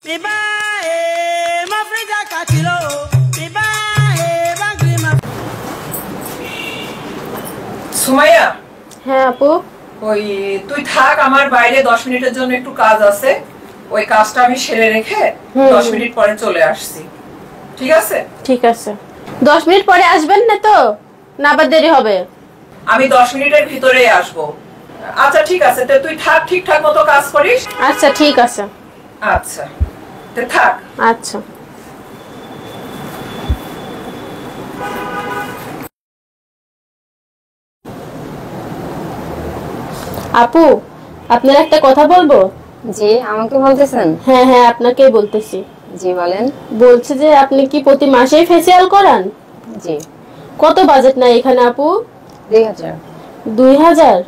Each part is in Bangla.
সুমাইয়া, হ্যাঁ আপু, ওই তুই থাক, আমার বাইরে 10 মিনিটের জন্য একটু কাজ আছে। ওই কাজটা আমি সেরে রেখে 10 মিনিট পরে চলে আসছি। ঠিক আছে? ঠিক আছে। 10 মিনিট পরে আসবেন না তো? না আবার দেরি হবে? আমি 10 মিনিটের ভিতরেই আসবো। আচ্ছা ঠিক আছে, তো তুই থাক, ঠিকঠাক মতো কাজ করিস। আচ্ছা ঠিক আছে। আচ্ছা তো থাক। আচ্ছা। আপু, আপনার একটা কথা বলবো। জি, আমাকে বলতেছেন? হ্যাঁ হ্যাঁ, আপনাকেই বলতেছি। জি বলেন। বলছে যে আপনি কি প্রতি মাসেই ফেসিয়াল করান? জি। কত বাজেট নাই এখানে আপু? 2000। 2000?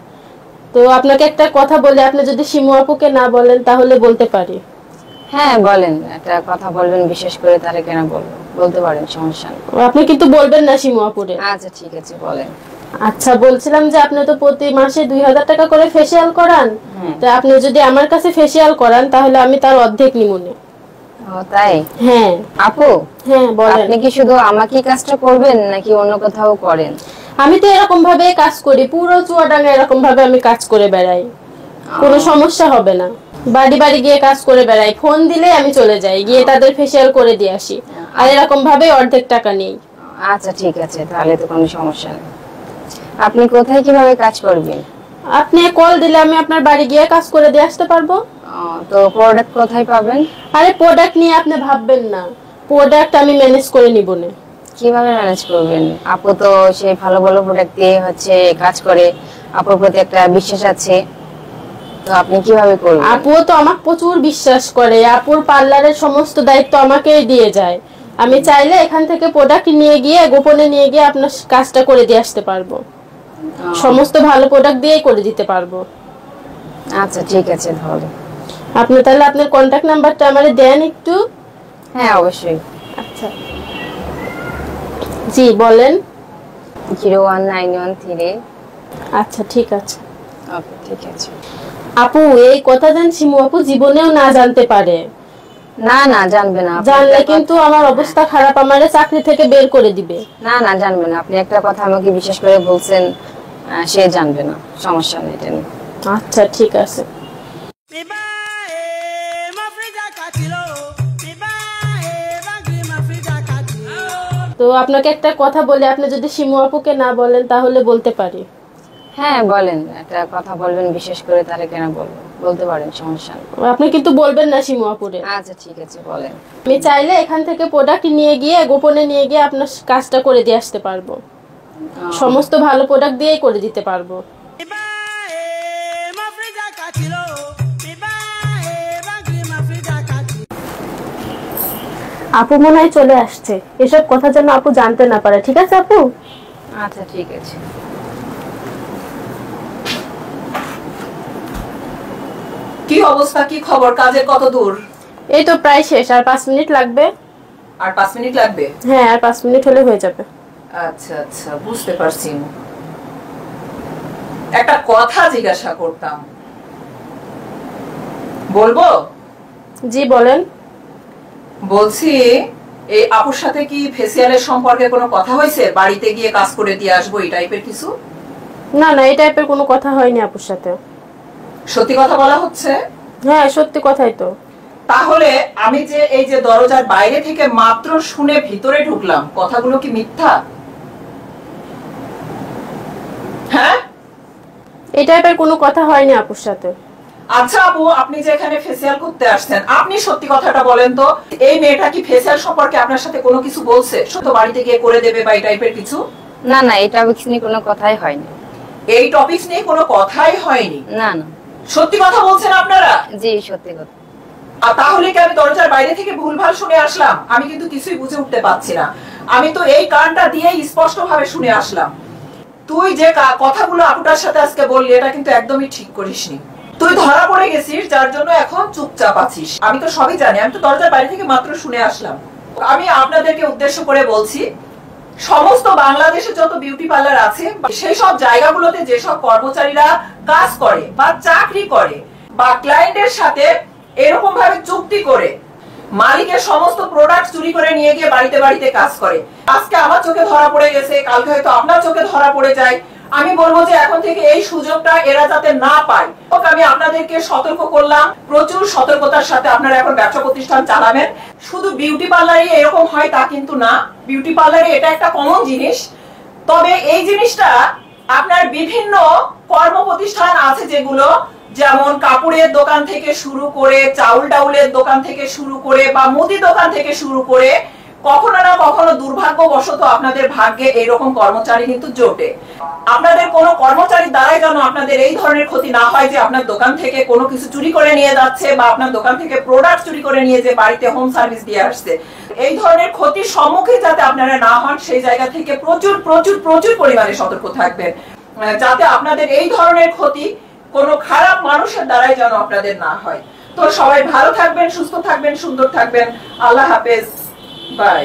তো আপনাকে একটা কথা বলে, আপনি যদি শিমু আপুকে না বলেন তাহলে বলতে পারি। হ্যাঁ বলেন, একটা কথা বলবেন, বিশেষ করে তারে কেন বলবো, বলতে পারেন, সমস্যা নেই। আপনি কিন্তু বলবেন না শিমু আপুরে। আচ্ছা ঠিক আছে, বলেন। আচ্ছা, বলছিলাম যে আপনি তো প্রতি মাসে 2000 টাকা করে ফেসিয়াল করান, তো আপনি যদি আমার কাছে ফেসিয়াল করান তাহলে আমি তার অর্ধেক নিমুনে। ও তাই? হ্যাঁ আপু। হ্যাঁ বলেন। আপনি কি শুধু আমাকে কাজটা করবেন নাকি অন্য কোথাও করেন? আমি তো এরকম ভাবে কাজ করি, পুরো চুয়াডাঙ্গা এরকম ভাবে আমি কাজ করে বেড়াই, কোনো সমস্যা হবে না। বাড়ি বাড়ি গিয়ে কাজ করে বেড়াই, ফোন দিলে আমি চলে যাই, গিয়ে তাদের ফেসিয়াল করে দিয়ে আসি, আর এরকম ভাবে অর্ধেক টাকা নেই। আচ্ছা ঠিক আছে, তাহলে তো কোনো সমস্যা নেই। আপনি কোথায় কিভাবে কাজ করবেন? আপনি কল দিলে আমি আপনার বাড়ি গিয়ে কাজ করে দিয়ে আসতে পারবো। তো প্রোডাক্ট কোথায় পাবেন? আরে প্রোডাক্ট নিয়ে আপনি ভাববেন না, প্রোডাক্ট আমি ম্যানেজ করে নিব না। কিভাবে ম্যানেজ করবেন? আপু তো সেই ভালো ভালো প্রোডাক্ট দিয়ে হচ্ছে কাজ করে, আপুর প্রতি একটা বিশ্বাস আছে, তো আপনি কিভাবে করবেন? আপু তো আমাকে প্রচুর বিশ্বাস করে, আপুর পার্লারের সমস্ত দায়িত্ব আমাকেই দিয়ে যায়। আমি চাইলে এখান থেকে প্রোডাক্ট নিয়ে গিয়ে গোপনে নিয়ে গিয়ে আপনার কাজটা করে দিয়ে আসতে পারবো, সমস্ত ভালো প্রোডাক্ট দিয়েই করে দিতে পারবো। আচ্ছা ঠিক আছে তাহলে। আপনি তাহলে আপনার কন্টাক্ট নাম্বারটা আমারে দেন একটু। হ্যাঁ অবশ্যই। আচ্ছা জি বলেন। 01913। আচ্ছা ঠিক আছে। ওকে ঠিক আছে। আপু এই কথা জান শিমু আপু জীবনেও না জানতে পারে। না না জানবে না, জানলে কিন্তু আমার অবস্থা খারাপ, আমারে চাকরি থেকে বের করে দিবে। না না জানবে না, আপনি একটা কথা আমাকে বিশেষ করে বলছেন, সে জানবে না, সমস্যা নেই এটা নিয়ে। আচ্ছা ঠিক আছে। তো আপনাকে একটা কথা বলি, আপনি যদি শিমু আপুকে না বলেন তাহলে বলতে পারি। হ্যাঁ বলেন, একটা কথা বলবেন, বিশেষ করে তারে কেন বলবো, বলতে পারেন, সমস্যা নেই। আপনি কিন্তু বলবেন না শিমু আপুরে। আচ্ছা ঠিক আছে, বলেন। আমি চাইলে এখান থেকে প্রোডাক্ট নিয়ে গিয়ে গোপনে নিয়ে গিয়ে আপনার কাজটা করে দিয়ে আসতে পারবো, সমস্ত ভালো প্রোডাক্ট দিয়েই করে দিতে পারবো। আপু মনে হয় চলে আসছে, এসব কথা যেন আপু জানতে না পারে, ঠিক আছে আপু? আচ্ছা ঠিক আছে। কি অবস্থা, কি খবর, কাজের কত দূর? এই তো প্রায় শেষ, আর 5 মিনিট লাগবে। আর 5 মিনিট লাগবে? হ্যাঁ আর 5 মিনিট হলে হয়ে যাবে। আচ্ছা আচ্ছা বুঝতে পারছি। একটা কথা জিজ্ঞাসা করতাম, বলবো? জি বলেন। বলছি এই আপুর সাথে কি ফেসিয়ালের সম্পর্কে কোনো কথা হয়েছে? বাড়িতে গিয়ে কাজ করে দিয়ে আসবো এই টাইপের কিছু? না না, এই টাইপের কোনো কথা হয়নি আপুর সাথে। সত্যি কথা বলা হচ্ছে? হ্যাঁ সত্যি কথাই তো। তাহলে আমি যে এই যে দরজার বাইরে থেকে মাত্র শুনে ভিতরে ঢুকলাম, কথাগুলো কি মিথ্যা? হ্যাঁ এই টাইপের কোনো কথা হয়নি আপুর সাথে। আচ্ছা আপু, আপনি যে এখানে ফেসিয়াল করতে আসছেন, আপনি সত্যি কথাটা বলেন তো, এই মেয়েটা কি ফেসিয়াল সম্পর্কে আপনার সাথে কোনো কিছু বলছে? শুধু বাড়িতে গিয়ে করে দেবে বা এই টাইপের কিছু? না না, এই টপিকস নিয়ে কোনো কথাই হয়নি। এই টপিকস নিয়ে কোনো কথাই হয়নি? না না। সত্যি কথা বলছেন আপনারা? জি সত্যি কথা। আর তাহলে কি আমি দরজার বাইরে থেকে ভুলভাল শুনে আসলাম? আমি কিন্তু কিছুই বুঝে উঠতে পারছি না। আমি তো এই কানটা দিয়ে স্পষ্ট ভাবে শুনে আসলাম। তুই যে কথাগুলো আপুটার সাথে আজকে বললি, এটা কিন্তু একদমই ঠিক করিসনি। তুই ধরা পড়ে গেছিস, যার জন্য এখন চুপচাপ আছিস। আমি তো সবই জানি, আমি তো দরজার বাইরে থেকে মাত্র শুনে আসলাম। আমি আপনাদেরকে উদ্দেশ্য করে বলছি, সমস্ত বাংলাদেশে যত বিউটি পার্লার আছে, সেই সব জায়গাগুলোতে যেসব কর্মচারীরা কাজ করে বা চাকরি করে বা ক্লায়েন্টের সাথে এরকম ভাবে চুক্তি করে মালিকের সমস্ত প্রোডাক্ট চুরি করে নিয়ে গিয়ে বাড়িতে বাড়িতে কাজ করে। আজকে আমার চোখে ধরা পড়ে গেছে, কালকে হয়তো আপনার চোখে ধরা পড়ে যায়। আমি বলবো যে এখন থেকে এই সুযোগটা এরা যাতে না পায়। আমি আপনাদেরকে সতর্ক করলাম, প্রচুর সতর্কতার সাথে আপনারা এখন ব্যবসা প্রতিষ্ঠান চালাবেন। শুধু বিউটি পার্লারই এরকম হয় তা কিন্তু না, বিউটি পার্লারে এটা একটা কমন জিনিস। তবে এই জিনিসটা আপনার বিভিন্ন কর্ম প্রতিষ্ঠান আছে যেগুলো, যেমন কাপড়ের দোকান থেকে শুরু করে, চাউল ডাউলের দোকান থেকে শুরু করে, বা মুদি দোকান থেকে শুরু করে, কখনো না কখনো দুর্ভাগ্যবশত আপনাদের ভাগ্যে এইরকম কর্মচারী কিন্তু জোটে। আপনাদের কোনো কর্মচারীর দ্বারাই যেন আপনাদের এই ধরনের ক্ষতি না হয় যে আপনার দোকান থেকে কোনো কিছু চুরি করে নিয়ে যাচ্ছে, বা আপনার দোকান থেকে প্রোডাক্ট চুরি করে নিয়ে যে বাড়িতে হোম সার্ভিস দিয়ে আসছে। এই ধরনের ক্ষতির সম্মুখীন যাতে আপনারা না হন, সেই জায়গা থেকে প্রচুর প্রচুর প্রচুর পরিমাণে সতর্ক থাকবেন, যাতে আপনাদের এই ধরনের ক্ষতি কোনো খারাপ মানুষের দ্বারাই যেন আপনাদের না হয়। তো সবাই ভালো থাকবেন, সুস্থ থাকবেন, সুন্দর থাকবেন। আল্লাহ হাফেজ, বাই।